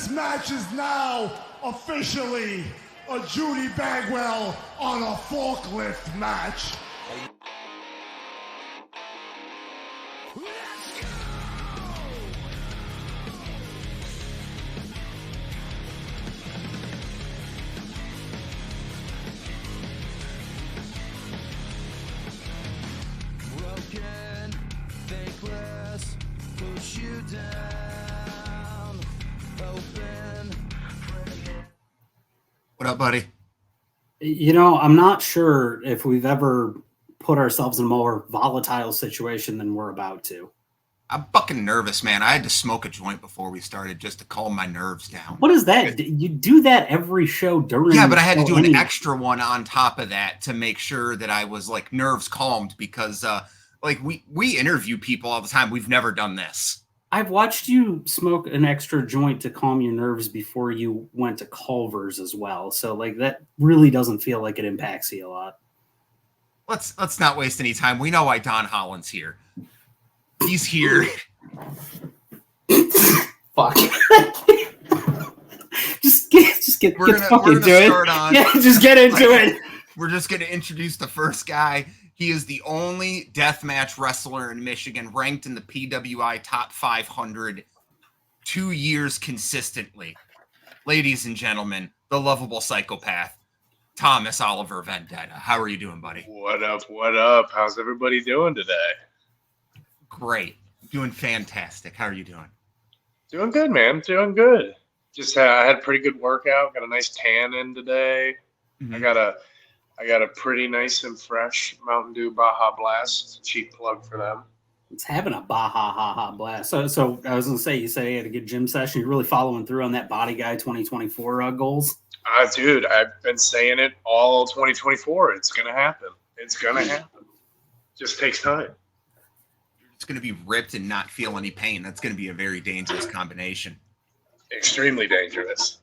This match is now officially a Judy Bagwell on a forklift match. Let's go! Broken, thankless, push you down, open. What up, buddy? You know, I'm not sure if we've ever put ourselves in a more volatile situation than we're about to. I'm fucking nervous, man. I had to smoke a joint before we started just to calm my nerves down. What is that? You do that every show during Yeah, but I had to show do an anyway. extra one on top of that to make sure that I was like nerves calmed because like we interview people all the time. We've never done this. I've watched you smoke an extra joint to calm your nerves before you went to Culver's as well. So like that really doesn't feel like it impacts you a lot. Let's not waste any time. We know why Don Holland's here. He's here. Fuck. just get fucking to it. Yeah, just get into it. We're just gonna introduce the first guy. He is the only deathmatch wrestler in Michigan ranked in the PWI top 500 2 years consistently. Ladies and gentlemen, the lovable psychopath, Thomas Oliver Vendetta. How are you doing, buddy? What up? What up? How's everybody doing today? Great. Doing fantastic. How are you doing? Doing good, man. Doing good. Just I had a pretty good workout. Got a nice tan in today. Mm-hmm. I got a pretty nice and fresh Mountain Dew Baja Blast. It's a cheap plug for them. It's having a Baja blast. So I was gonna say, you say you had a good gym session. You're really following through on that Body Guy 2024 goals. Dude, I've been saying it all 2024. It's gonna happen. It's gonna happen. Just takes time. It's going to be ripped and not feel any pain. That's going to be a very dangerous combination. Extremely dangerous.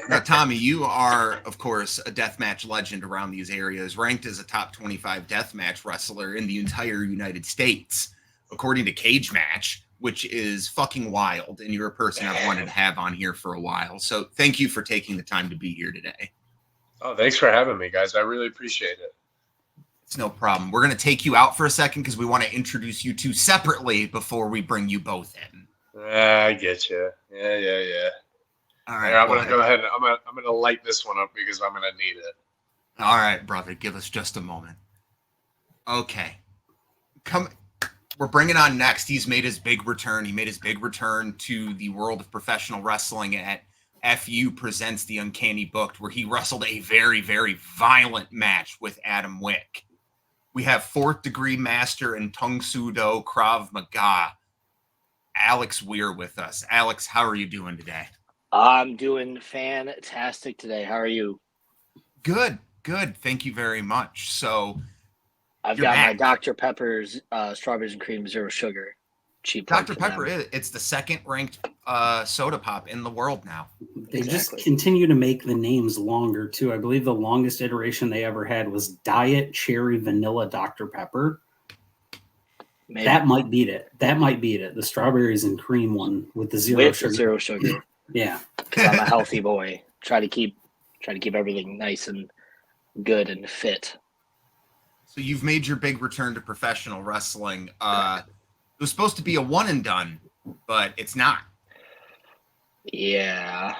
Now, Tommy, you are, of course, a deathmatch legend around these areas, ranked as a top 25 deathmatch wrestler in the entire United States, according to Cage Match, which is fucking wild. And you're a person I've wanted to have on here for a while. So thank you for taking the time to be here today. Oh, thanks for having me, guys. I really appreciate it. It's no problem. We're going to take you out for a second because we want to introduce you two separately before we bring you both in. I get you. Yeah. All right. Here, I'm going to go ahead and I'm going to light this one up because I'm going to need it. All right, brother. Give us just a moment. Okay. We're bringing on next. He's made his big return. He made his big return to the world of professional wrestling at FU Presents the Uncanny Booked, where he wrestled a very, very violent match with Adam Wick. We have 4th degree master in Tung Soo Do Krav Maga, Alex Weir, with us. Alex, how are you doing today? I'm doing fantastic today. How are you? Good. Thank you very much. So I've got my Dr. Pepper's strawberries and cream, zero sugar. Cheap. Dr. Pepper, it's the second ranked soda pop in the world now. They just continue to make the names longer, too. I believe the longest iteration they ever had was Diet Cherry Vanilla Dr. Pepper. Maybe. That might beat it. The strawberries and cream one with the zero sugar. Yeah. I'm a healthy boy. Try to keep everything nice and good and fit. So you've made your big return to professional wrestling. It was supposed to be a one and done, but it's not. Yeah.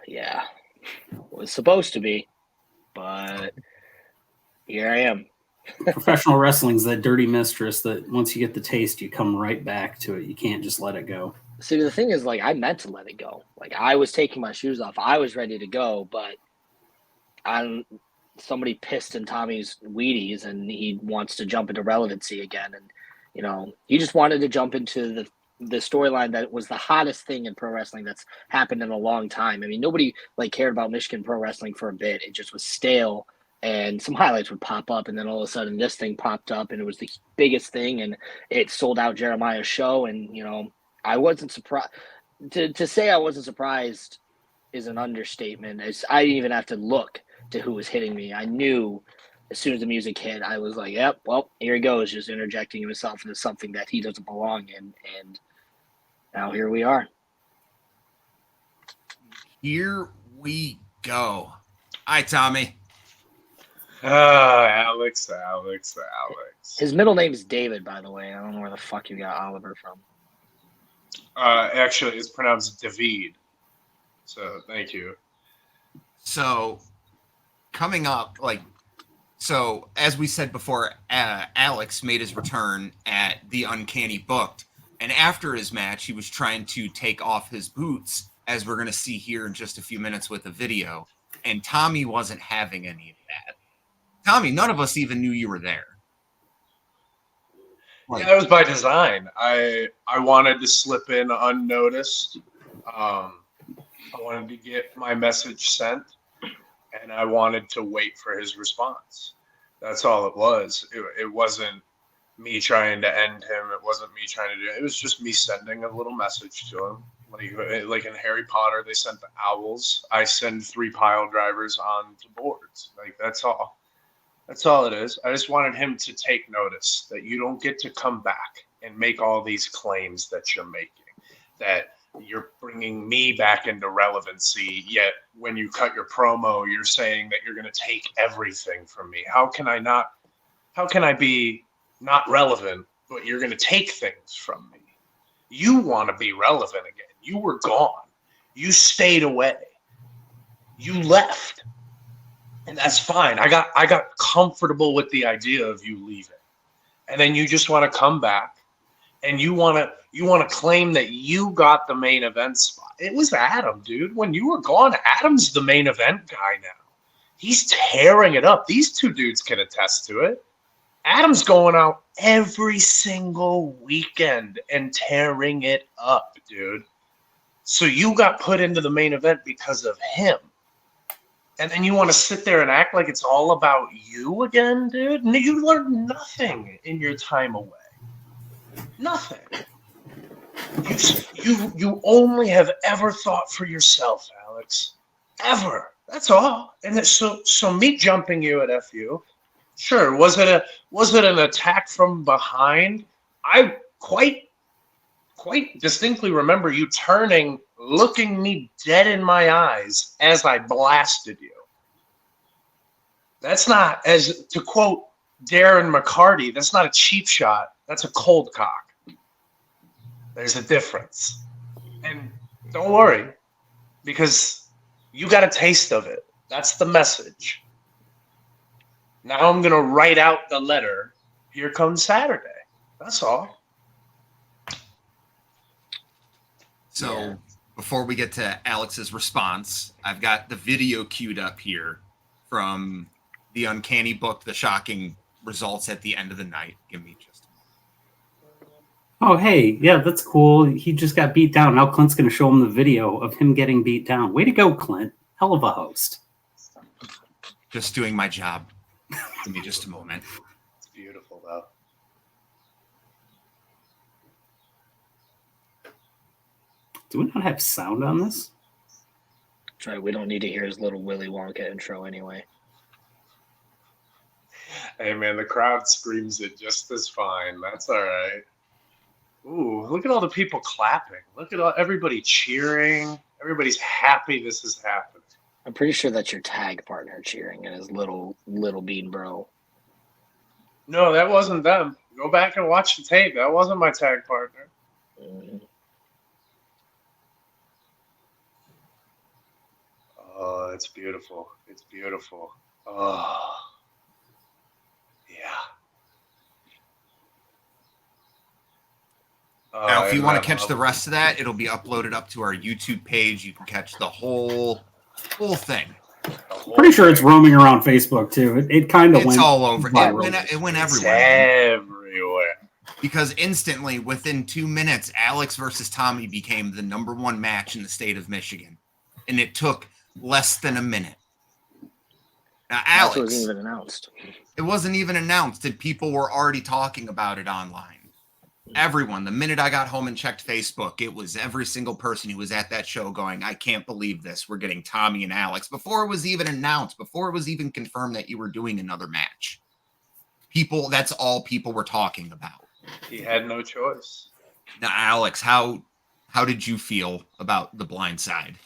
It was supposed to be, but here I am. Professional wrestling's that dirty mistress that once you get the taste, you come right back to it. You can't just let it go. See, the thing is, like, I meant to let it go. Like, I was taking my shoes off. I was ready to go, but somebody pissed in Tommy's Wheaties, and he wants to jump into relevancy again. And, you know, he just wanted to jump into the storyline that was the hottest thing in pro wrestling that's happened in a long time. I mean, nobody, like, cared about Michigan pro wrestling for a bit. It just was stale. And some highlights would pop up, and then all of a sudden this thing popped up, and it was the biggest thing, and it sold out Jeremiah's show. And, you know, I wasn't surprised. To say I wasn't surprised is an understatement. I didn't even have to look to who was hitting me. I knew as soon as the music hit, I was like, yep, well, here he goes, just interjecting himself into something that he doesn't belong in. And now here we are. Here we go. Hi, Tommy. Alex. His middle name is David, by the way. I don't know where the fuck you got Oliver from. Actually, it's pronounced David. So thank you. So coming up, so as we said before, Alex made his return at the Uncanny Booked, and after his match, he was trying to take off his boots, as we're going to see here in just a few minutes with a video, and Tommy wasn't having any of that. Tommy, none of us even knew you were there. Yeah, that was by design. I wanted to slip in unnoticed. I wanted to get my message sent, and I wanted to wait for his response. That's all it was. It wasn't me trying to end him. It wasn't me trying to do it. It was just me sending a little message to him. Like in Harry Potter, they sent the owls. I send 3 pile drivers on the boards. Like, that's all. That's all it is. I just wanted him to take notice that you don't get to come back and make all these claims that you're making, that you're bringing me back into relevancy, yet when you cut your promo, you're saying that you're going to take everything from me. How can I be not relevant, but you're going to take things from me? You want to be relevant again. You were gone. You stayed away. You left. And that's fine. I got comfortable with the idea of you leaving. And then you just want to come back and you want to claim that you got the main event spot. It was Adam, dude. When you were gone, Adam's the main event guy now. He's tearing it up. These 2 dudes can attest to it. Adam's going out every single weekend and tearing it up, dude. So you got put into the main event because of him. And then you want to sit there and act like it's all about you again, dude? You learned nothing in your time away. Nothing. You only have ever thought for yourself, Alex. Ever. That's all. And so me jumping you at FU, sure. Was it an attack from behind? I quite distinctly remember you turning, looking me dead in my eyes as I blasted you. That's not, as to quote Darren McCarty, that's not a cheap shot. That's a cold cock. There's a difference. And don't worry, because you got a taste of it. That's the message. Now I'm going to write out the letter. Here comes Saturday. That's all. So before we get to Alex's response, I've got the video queued up here from the Uncanny Book, the shocking results at the end of the night. Give me just a moment. Oh, hey, yeah, that's cool. He just got beat down. Now Clint's going to show him the video of him getting beat down. Way to go, Clint. Hell of a host. Just doing my job. Give me just a moment. It's beautiful, though. Do we not have sound on this? That's right. We don't need to hear his little Willy Wonka intro anyway. Hey, man, the crowd screams it just as fine. That's all right. Ooh, look at all the people clapping. Look at everybody cheering. Everybody's happy this is happening. I'm pretty sure that's your tag partner cheering and his little bean bro. No, that wasn't them. Go back and watch the tape. That wasn't my tag partner. Mm-hmm. Oh, it's beautiful. It's beautiful. Oh, yeah. Now, if you want to catch the rest of that, it'll be uploaded up to our YouTube page. You can catch the whole thing. Pretty sure it's roaming around Facebook too. It kind of went. It's all over. Viral. It went It's everywhere. everywhere. Because instantly, within 2 minutes, Alex versus Tommy became the #1 match in the state of Michigan, and it took less than a minute. Now, Alex, It wasn't even announced. It wasn't even announced, and people were already talking about it online. Everyone, the minute I got home and checked Facebook, it was every single person who was at that show going, I can't believe this. We're getting Tommy and Alex. Before it was even announced, before it was even confirmed that you were doing another match. That's all people were talking about. He had no choice. Now, Alex, how did you feel about the blind side?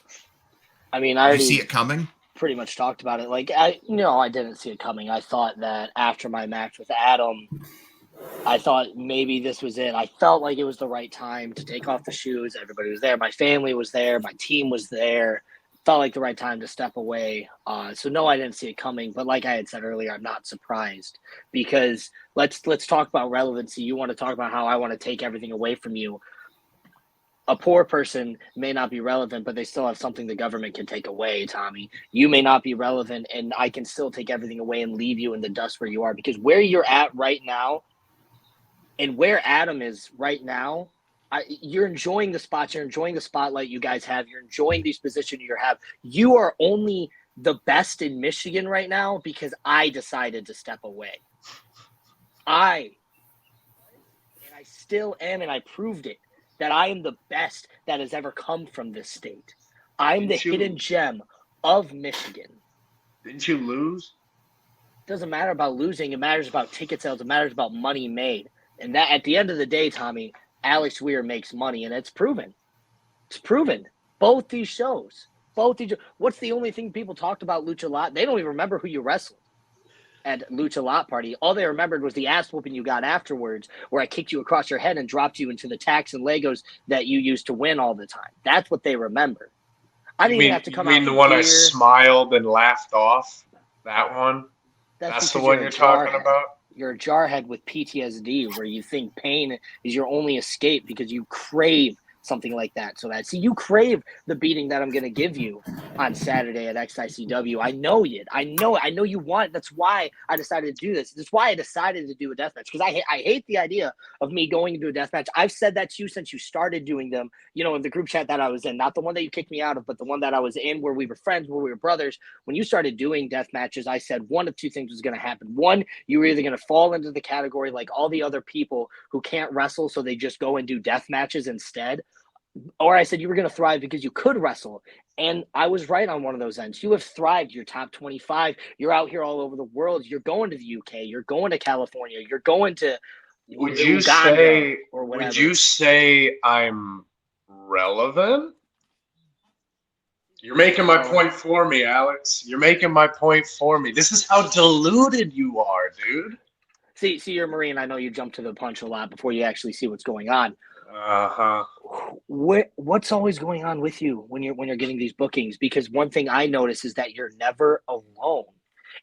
I mean, Did I you see already it coming? pretty much talked about it. Like, I didn't see it coming. I thought that after my match with Adam, I thought maybe this was it. I felt like it was the right time to take off the shoes. Everybody was there. My family was there. My team was there. Felt like the right time to step away. So no, I didn't see it coming. But like I had said earlier, I'm not surprised because let's talk about relevancy. You want to talk about how I want to take everything away from you. A poor person may not be relevant, but they still have something the government can take away, Tommy. You may not be relevant, and I can still take everything away and leave you in the dust where you are. Because where you're at right now and where Adam is right now, you're enjoying the spots. You're enjoying the spotlight you guys have. You're enjoying these positions you have. You are only the best in Michigan right now because I decided to step away. I still am, and I proved it. That I am the best that has ever come from this state. I'm the hidden gem of Michigan. Didn't you lose? It doesn't matter about losing. It matters about ticket sales. It matters about money made. And that at the end of the day, Tommy, Alex Weir makes money, and it's proven. It's proven. Both these shows. What's the only thing people talked about Lucha Lot? They don't even remember who you wrestled at Lucha Lot Party. All they remembered was the ass whooping you got afterwards, where I kicked you across your head and dropped you into the tacks and Legos that you used to win all the time. That's what they remember. I didn't even have to come out. You mean the one I smiled and laughed off? That one? That's the one you're talking about? You're a jarhead with PTSD, where you think pain is your only escape because you crave something like that. You crave the beating that I'm going to give you on Saturday at XICW. I know it. I know you want it. That's why I decided to do this. That's why I decided to do a deathmatch, because I hate the idea of me going into a deathmatch. I've said that to you since you started doing them, in the group chat that I was in, not the one that you kicked me out of, but the one that I was in where we were friends, where we were brothers. When you started doing deathmatches, I said one of two things was going to happen. One, you were either going to fall into the category like all the other people who can't wrestle, so they just go and do deathmatches instead. Or I said you were going to thrive because you could wrestle. And I was right on one of those ends. You have thrived. You're top 25. You're out here all over the world. You're going to the UK. You're going to California. You're going to Would you say I'm relevant? You're making my point for me, Alex. You're making my point for me. This is how deluded you are, dude. See, you're a Marine. I know you jump to the punch a lot before you actually see what's going on. What's always going on with you when you're getting these bookings? Because one thing I notice is that you're never alone.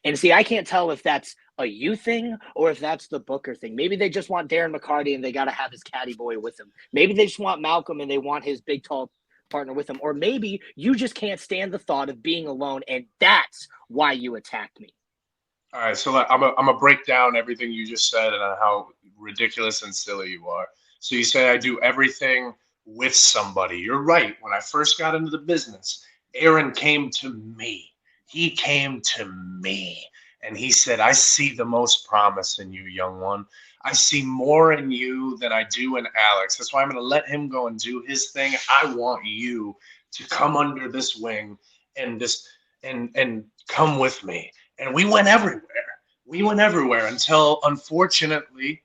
And see, I can't tell if that's a you thing or if that's the Booker thing. Maybe they just want Darren McCarty and they got to have his caddy boy with him. Maybe they just want Malcolm and they want his big, tall partner with him. Or maybe you just can't stand the thought of being alone, and that's why you attacked me. All right, so I'm going to break down everything you just said and how ridiculous and silly you are. So you say I do everything with somebody. You're right. When I first got into the business, Aaron came to me. He came to me and he said, I see the most promise in you, young one. I see more in you than I do in Alex. That's why I'm going to let him go and do his thing. I want you to come under this wing and come with me. And we went everywhere. We went everywhere until, unfortunately,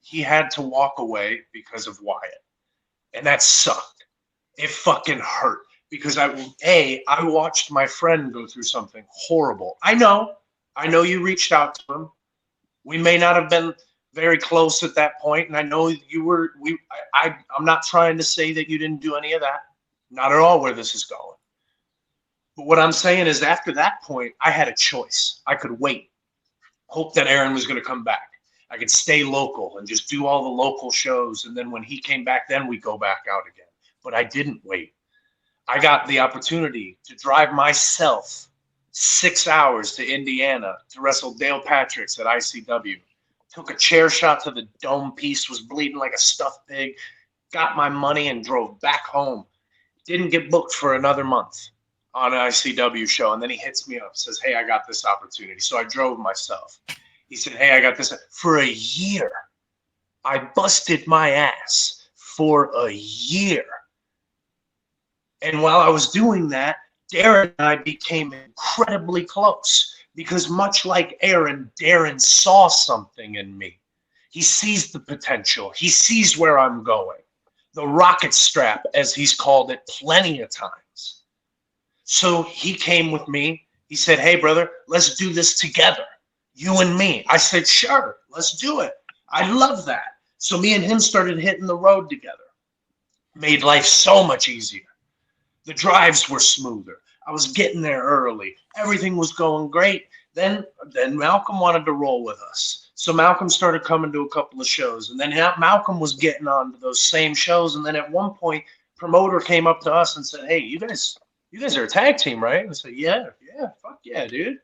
he had to walk away because of Wyatt. And that sucked. It fucking hurt. Because I watched my friend go through something horrible. I know you reached out to him. We may not have been very close at that point, and I know you were. I'm not trying to say that you didn't do any of that. Not at all where this is going. But what I'm saying is, after that point, I had a choice. I could wait, hope that Aaron was going to come back. I could stay local and just do all the local shows, and then when he came back, then we go back out again. But I didn't wait. I got the opportunity to drive myself 6 hours to Indiana to wrestle Dale Patricks at ICW. Took a chair shot to the dome piece, was bleeding like a stuffed pig, got my money and drove back home. Didn't get booked for another month on an ICW show. And then he hits me up, says, hey, I got this opportunity. So I drove myself. He said, hey, I got this. For a year, I busted my ass for a year. And while I was doing that, Darren and I became incredibly close because much like Aaron, Darren saw something in me. He sees the potential. He sees where I'm going. the rocket strap, as he's called it plenty of times. So he came with me. He said, hey, brother, let's do this together, you and me. I said, sure, let's do it. I love that. So me and him started hitting the road together. Made life so much easier. The drives were smoother. I was getting there early. Everything was going great. Then Malcolm wanted to roll with us. So Malcolm started coming to a couple of shows. And then Malcolm was getting on to those same shows. And then at one point, promoter came up to us and said, hey, you guys are a tag team, right? And I said, yeah, fuck yeah, dude.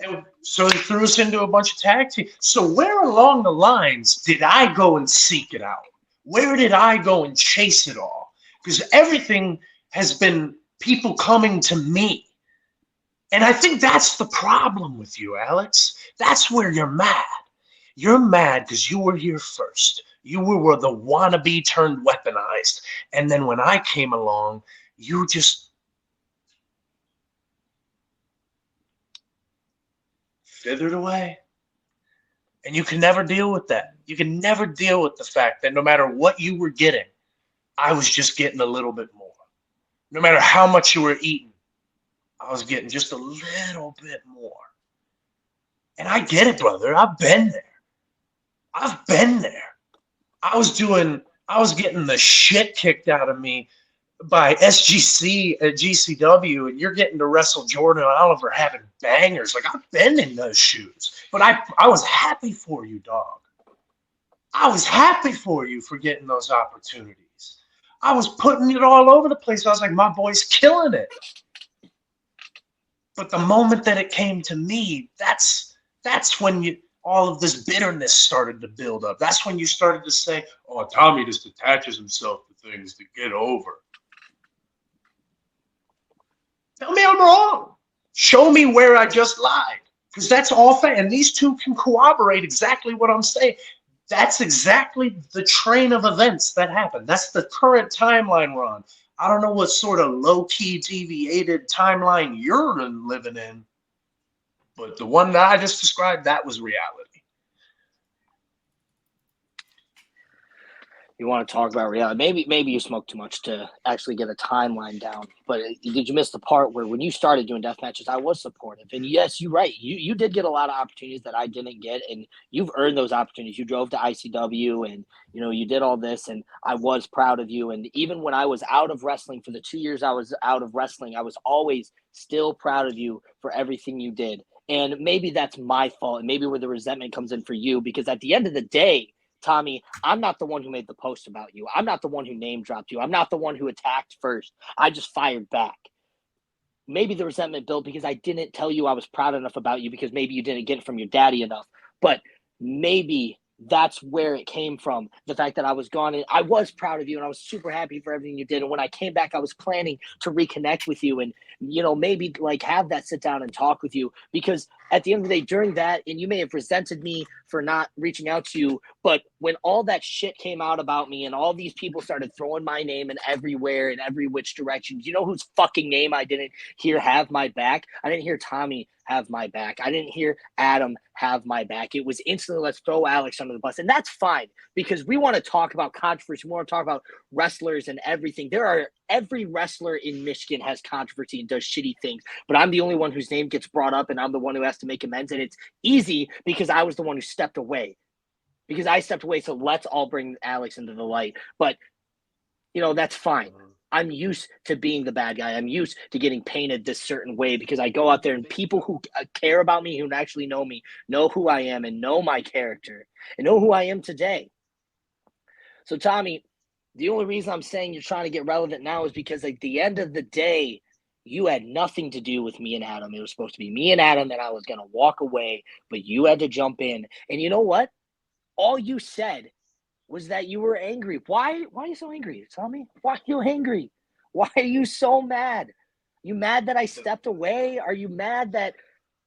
And so he threw us into a bunch of tag teams. So where along the lines did I go and seek it out? Where did I go and chase it all? Because everything has been people coming to me. And I think that's the problem with you, Alex. That's where you're mad. You're mad because you were here first. You were the wannabe turned weaponized. And then when I came along, you just withered away. And you can never deal with that. You can never deal with the fact that no matter what you were getting, I was just getting a little bit more. No matter how much you were eating, I was getting just a little bit more. And I get it, brother. I've been there. I was getting the shit kicked out of me by SGC at GCW, and you're getting to wrestle Jordan and Oliver having bangers. Like, I've been in those shoes. But I was happy for you, dog. I was happy for you for getting those opportunities. I was putting it all over the place. I was like, my boy's killing it. But the moment that it came to me, that's when all of this bitterness started to build up. That's when you started to say, oh, Tommy just attaches himself to things to get over. Tell me I'm wrong. Show me where I just lied. Because that's all fair. And these two can corroborate exactly what I'm saying. That's exactly the train of events that happened. That's the current timeline we're on. I don't know what sort of low-key deviated timeline you're living in, but the one that I just described, that was reality. You want to talk about reality? Maybe you smoked too much to actually get a timeline down. But did you miss the part where when you started doing death matches, I was supportive? And yes, you're right. You did get a lot of opportunities that I didn't get, and you've earned those opportunities. You drove to ICW, and you did all this, and I was proud of you. And even when I was out of wrestling for the 2 years I was out of wrestling, I was always still proud of you for everything you did. And maybe that's my fault, and maybe where the resentment comes in for you, because at the end of the day, Tommy, I'm not the one who made the post about you. I'm not the one who name dropped you. I'm not the one who attacked first. I just fired back. Maybe the resentment built because I didn't tell you I was proud enough about you, because maybe you didn't get it from your daddy enough. But maybe that's where it came from. The fact that I was gone, and I was proud of you, and I was super happy for everything you did. And when I came back, I was planning to reconnect with you and, maybe like have that sit down and talk with you, because at the end of the day, during that, and you may have resented me for not reaching out to you, but when all that shit came out about me and all these people started throwing my name in everywhere in every which direction, you know whose fucking name I didn't hear have my back? I didn't hear Tommy have my back. I didn't hear Adam have my back. It was instantly, let's throw Alex under the bus. And that's fine, because we want to talk about controversy. We want to talk about wrestlers and everything. Every wrestler in Michigan has controversy and does shitty things, but I'm the only one whose name gets brought up, and I'm the one who has to make amends. And it's easy because I was the one who stepped away. Because I stepped away, so let's all bring Alex into the light. But, that's fine. I'm used to being the bad guy. I'm used to getting painted this certain way, because I go out there and people who care about me, who actually know me, know who I am and know my character and know who I am today. So, Tommy, the only reason I'm saying you're trying to get relevant now is because at the end of the day, you had nothing to do with me and Adam. It was supposed to be me and Adam that I was going to walk away, but you had to jump in. And you know what? All you said was that you were angry. Why are you so angry? Tell me. Why are you angry? Why are you so mad? You mad that I stepped away? Are you mad that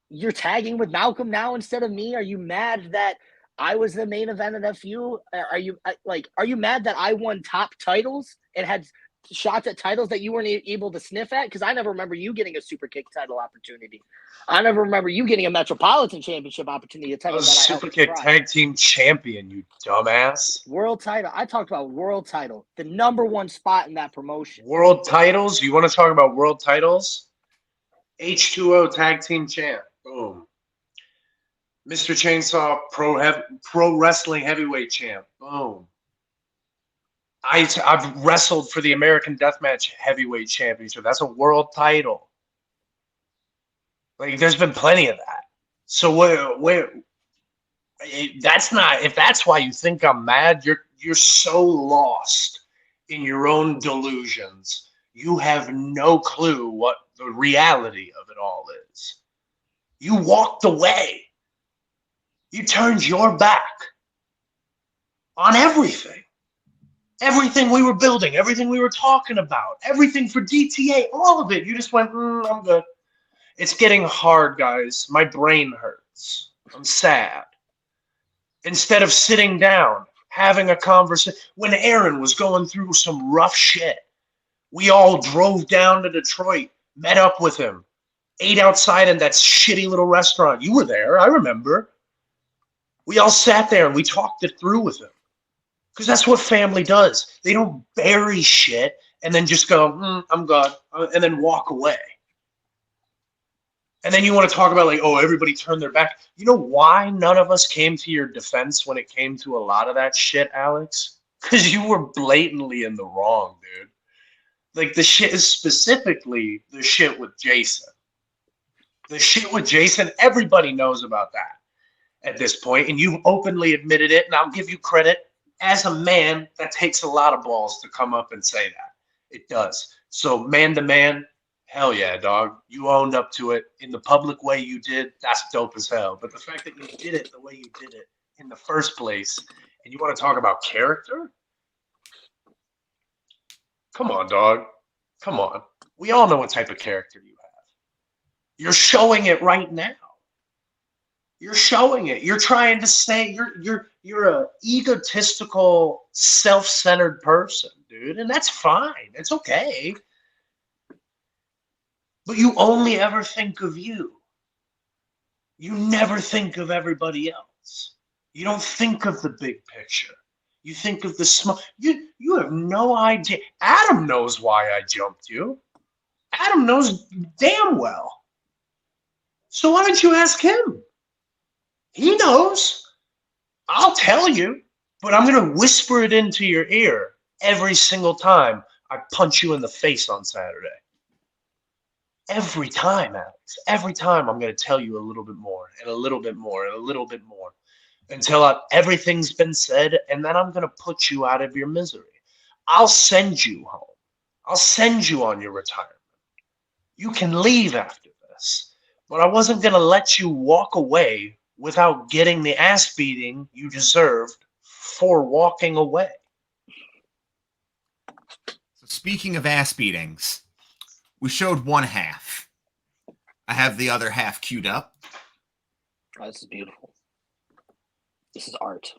you're tagging with Malcolm now instead of me? Are you mad that I was the main event at FU? Are you mad that I won top titles and had shots at titles that you weren't able to sniff at? Because I never remember you getting a super kick title opportunity. I never remember you getting a Metropolitan Championship opportunity. I was super kick tag team champion, you dumbass. World title. I talked about world title, the #1 spot in that promotion. World titles? You want to talk about world titles? H2O tag team champ. Boom. Mr. Chainsaw pro wrestling heavyweight champ. Boom. I've wrestled for the American Deathmatch heavyweight championship. That's a world title. Like, there's been plenty of that. So that's not, if that's why you think I'm mad, you're so lost in your own delusions. You have no clue what the reality of it all is. You walked away. You turned your back on everything. Everything we were building, everything we were talking about, everything for DTA, all of it. You just went, I'm good. It's getting hard, guys. My brain hurts. I'm sad. Instead of sitting down, having a conversation, when Aaron was going through some rough shit, we all drove down to Detroit, met up with him, ate outside in that shitty little restaurant. You were there, I remember. We all sat there and we talked it through with him. Because that's what family does. They don't bury shit and then just go, I'm good, and then walk away. And then you want to talk about, like, oh, everybody turned their back. You know why none of us came to your defense when it came to a lot of that shit, Alex? Because you were blatantly in the wrong, dude. Like, the shit is specifically the shit with Jason. The shit with Jason, everybody knows about that at this point, and you've openly admitted it, and I'll give you credit. As a man, that takes a lot of balls to come up and say that. It does. So man to man, hell yeah, dog. You owned up to it in the public way you did. That's dope as hell. But the fact that you did it the way you did it in the first place, and you want to talk about character? Come on, dog. Come on. We all know what type of character you have. You're showing it right now. You're showing it. You're trying to say you're a egotistical, self-centered person, dude, and that's fine. It's okay. But you only ever think of you. You never think of everybody else. You don't think of the big picture. You think of the small. You have no idea. Adam knows why I jumped you. Adam knows damn well. So why don't you ask him? He knows. I'll tell you, but I'm going to whisper it into your ear every single time I punch you in the face on Saturday. Every time, Alex. Every time I'm going to tell you a little bit more and a little bit more and a little bit more until everything's been said, and then I'm going to put you out of your misery. I'll send you home. I'll send you on your retirement. You can leave after this, but I wasn't going to let you walk away without getting the ass beating you deserved for walking away. So speaking of ass beatings, we showed one half. I have the other half queued up. Oh, this is beautiful. This is art.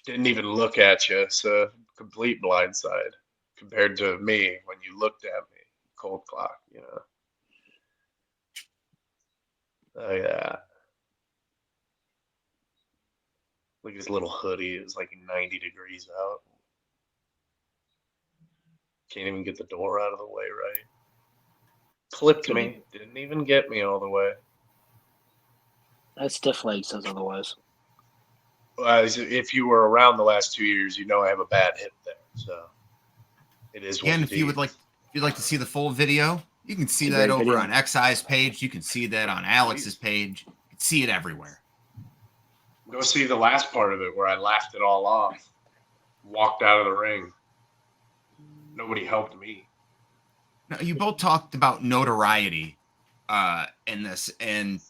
Didn't even look at you. It's a complete blindside compared to me when you looked at me. Cold clock, you know. Oh, yeah. Look at his little hoodie. It's like 90 degrees out. Can't even get the door out of the way right. Clipped me. Didn't even get me all the way. That stiff leg says otherwise. If you were around the last 2 years, you know I have a bad hip there. So it is what And it if you'd like to see the full video, you can see that over on XI's page. You can see that on Alex's page. You can see it everywhere. Go see the last part of it where I laughed it all off. Walked out of the ring. Nobody helped me. Now, you both talked about notoriety in this, and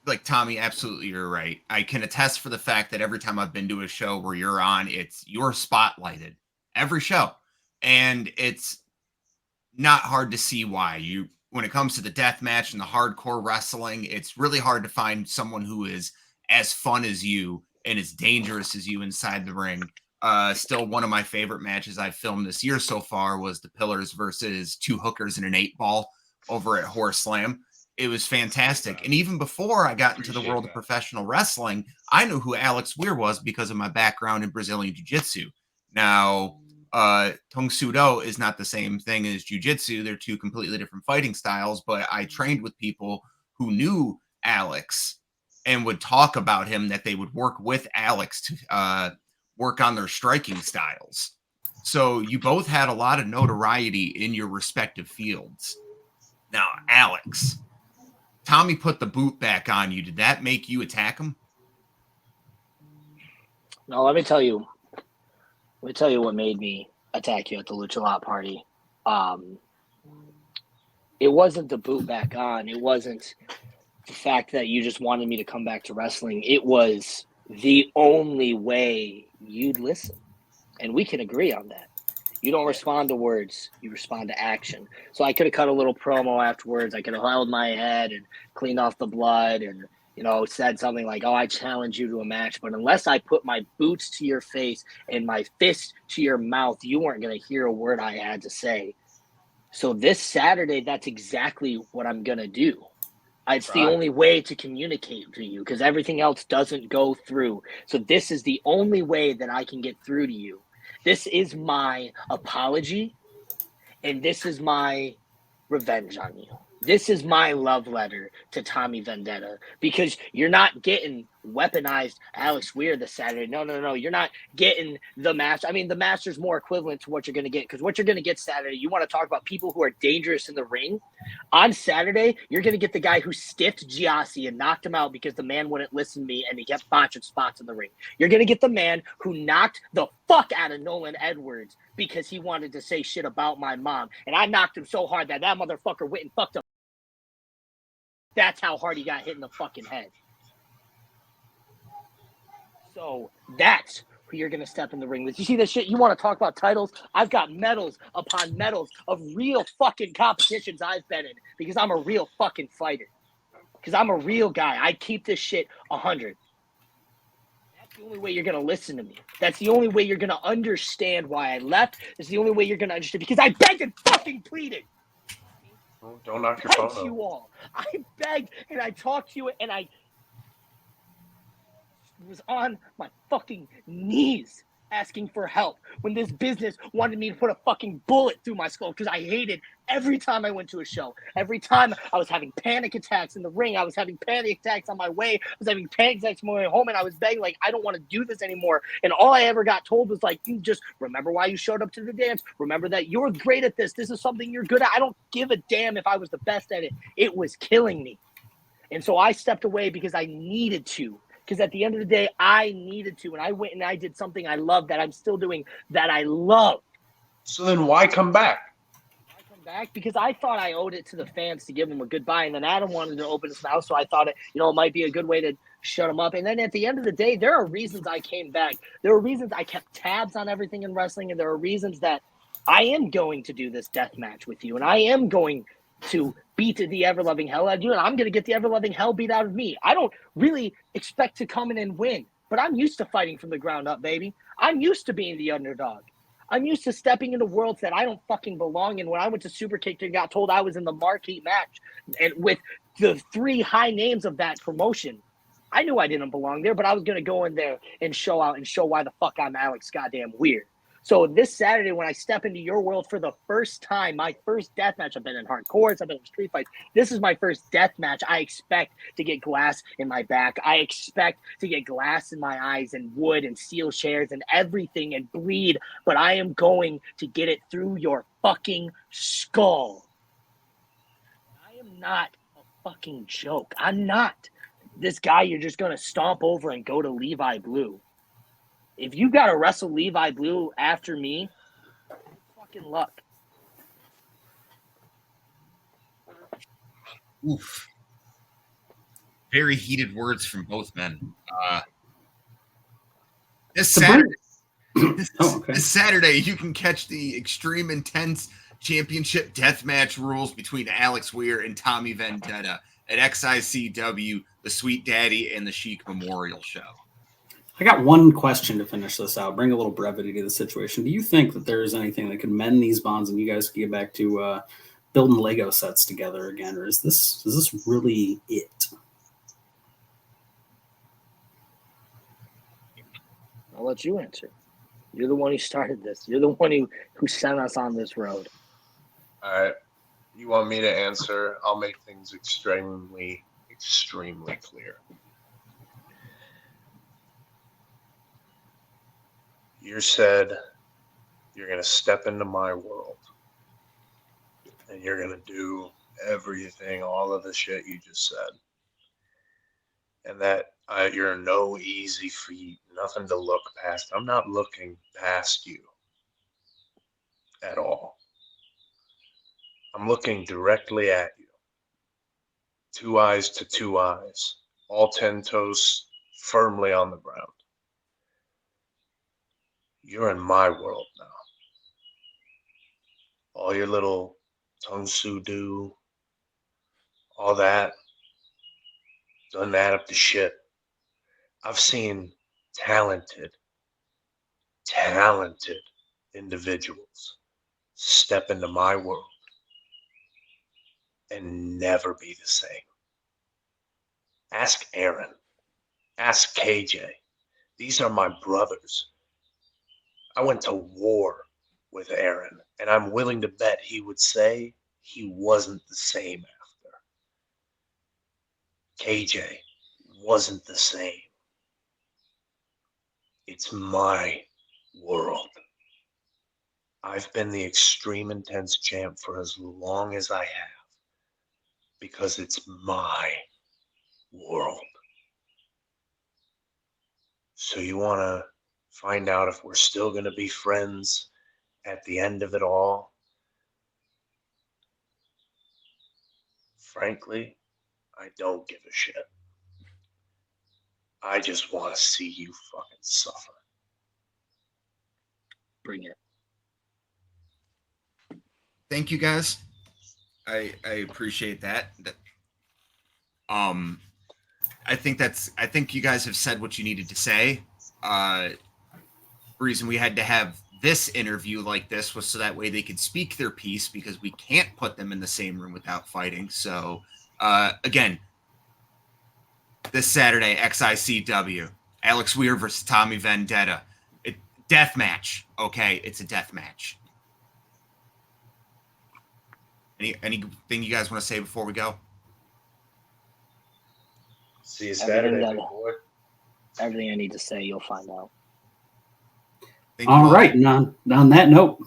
like Tommy, absolutely, you're right. I can attest for the fact that every time I've been to a show where you're on, you're spotlighted every show, and it's not hard to see why. When it comes to the death match and the hardcore wrestling, it's really hard to find someone who is as fun as you and as dangerous as you inside the ring. Still one of my favorite matches I've filmed this year so far was the Pillars versus 2 hookers and an 8-ball over at Horse Slam. It was fantastic. And even before I got into the world of professional wrestling, I knew who Alex Weir was because of my background in Brazilian Jiu-Jitsu. Now, Tung Sudo is not the same thing as Jiu-Jitsu. They're 2 completely different fighting styles, but I trained with people who knew Alex and would talk about him, that they would work with Alex to work on their striking styles. So you both had a lot of notoriety in your respective fields. Now, Alex, Tommy put the boot back on you. Did that make you attack him? No, let me tell you what made me attack you at the Lucha Lot party. It wasn't the boot back on. It wasn't the fact that you just wanted me to come back to wrestling. It was the only way you'd listen. And we can agree on that. You don't respond to words, you respond to action. So I could have cut a little promo afterwards. I could have held my head and cleaned off the blood and, said something like, oh, I challenge you to a match. But unless I put my boots to your face and my fist to your mouth, you weren't going to hear a word I had to say. So this Saturday, that's exactly what I'm going to do. It's the only way to communicate to you because everything else doesn't go through. So this is the only way that I can get through to you. This is my apology, and this is my revenge on you. This is my love letter to Tommy Vendetta because you're not getting weaponized Alex Weir this Saturday. No. You're not getting the match. I mean, the master's more equivalent to what you're going to get because what you're going to get Saturday, you want to talk about people who are dangerous in the ring. On Saturday, you're going to get the guy who stiffed Giassi and knocked him out because the man wouldn't listen to me and he kept botching spots in the ring. You're going to get the man who knocked the fuck out of Nolan Edwards because he wanted to say shit about my mom. And I knocked him so hard that motherfucker went and fucked him. That's how hard he got hit in the fucking head. So that's who you're going to step in the ring with. You see this shit? You want to talk about titles? I've got medals upon medals of real fucking competitions I've been in because I'm a real fucking fighter. Because I'm a real guy. I keep this shit 100. That's the only way you're going to listen to me. That's the only way you're going to understand why I left. It's the only way you're going to understand because I begged and fucking pleaded. Oh, don't knock your phone Thank you all. I begged and I talked to you and I was on my fucking knees asking for help when this business wanted me to put a fucking bullet through my skull because I hated every time I went to a show. Every time I was having panic attacks in the ring. I was having panic attacks on my way. I was having panic attacks on my way home and I was begging like, I don't want to do this anymore. And all I ever got told was like, you just remember why you showed up to the dance. Remember that you're great at this. This is something you're good at. I don't give a damn if I was the best at it. It was killing me. And so I stepped away because I needed to. Because at the end of the day, I needed to. And I went and I did something I love that I'm still doing that I love. So then why come back? I come back because I thought I owed it to the fans to give them a goodbye. And then Adam wanted to open his mouth. So I thought it might be a good way to shut him up. And then at the end of the day, there are reasons I came back. There are reasons I kept tabs on everything in wrestling. And there are reasons that I am going to do this death match with you. And I am going to beat the ever-loving hell out of you, and I'm going to get the ever-loving hell beat out of me. I don't really expect to come in and win, but I'm used to fighting from the ground up, baby. I'm used to being the underdog. I'm used to stepping into worlds that I don't fucking belong in. When I went to Superkick and got told I was in the marquee match and with the 3 high names of that promotion, I knew I didn't belong there, but I was going to go in there and show out and show why the fuck I'm Alex goddamn Weir. So this Saturday, when I step into your world for the first time, my first death match, I've been in hardcores, I've been in street fights. This is my first death match. I expect to get glass in my back. I expect to get glass in my eyes and wood and steel chairs and everything and bleed. But I am going to get it through your fucking skull. I am not a fucking joke. I'm not this guy you're just going to stomp over and go to Levi Blue. If you got to wrestle Levi Blue after me, fucking luck. Oof. Very heated words from both men. This Saturday, you can catch the Extreme Intense Championship Deathmatch rules between Alex Weir and Tommy Vendetta. at XICW, the Sweet Daddy and the Sheik Memorial Show. I got one question to finish this out. Bring a little brevity to the situation. Do you think that there is anything that can mend these bonds and you guys can get back to building Lego sets together again, or is this really it? I'll let you answer. You're the one who started this. You're the one who sent us on this road. All right. You want me to answer? I'll make things extremely clear. You said you're going to step into my world and you're going to do everything, all of the shit you just said. And that you're no easy feat, nothing to look past. I'm not looking past you at all. I'm looking directly at you. 2 eyes to 2 eyes, all 10 toes firmly on the ground. You're in my world now. All your little tongue soo-doo, all that, doesn't add up to shit. I've seen talented individuals step into my world and never be the same. Ask Aaron. Ask KJ. These are my brothers. I went to war with Aaron, and I'm willing to bet he would say he wasn't the same after. KJ wasn't the same. It's my world. I've been the Extreme Intense champ for as long as I have because it's my world. So you want to find out if we're still going to be friends at the end of it all? Frankly, I don't give a shit. I just want to see you fucking suffer. Bring it. Thank you, guys. I appreciate that. I think you guys have said what you needed to say. Reason we had to have this interview like this was so that way they could speak their piece, because we can't put them in the same room without fighting. So again, this Saturday, XICW, Alex Weir versus Tommy Vendetta. Deathmatch. Okay, it's a death match. Anything you guys want to say before we go? See you Saturday, big boy. Everything I need to say, you'll find out. All right. And on that note,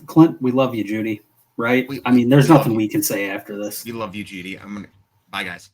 Clint, we love you, Judy. Right? I mean, there's nothing we can say after this. We love you, Judy. Bye, guys.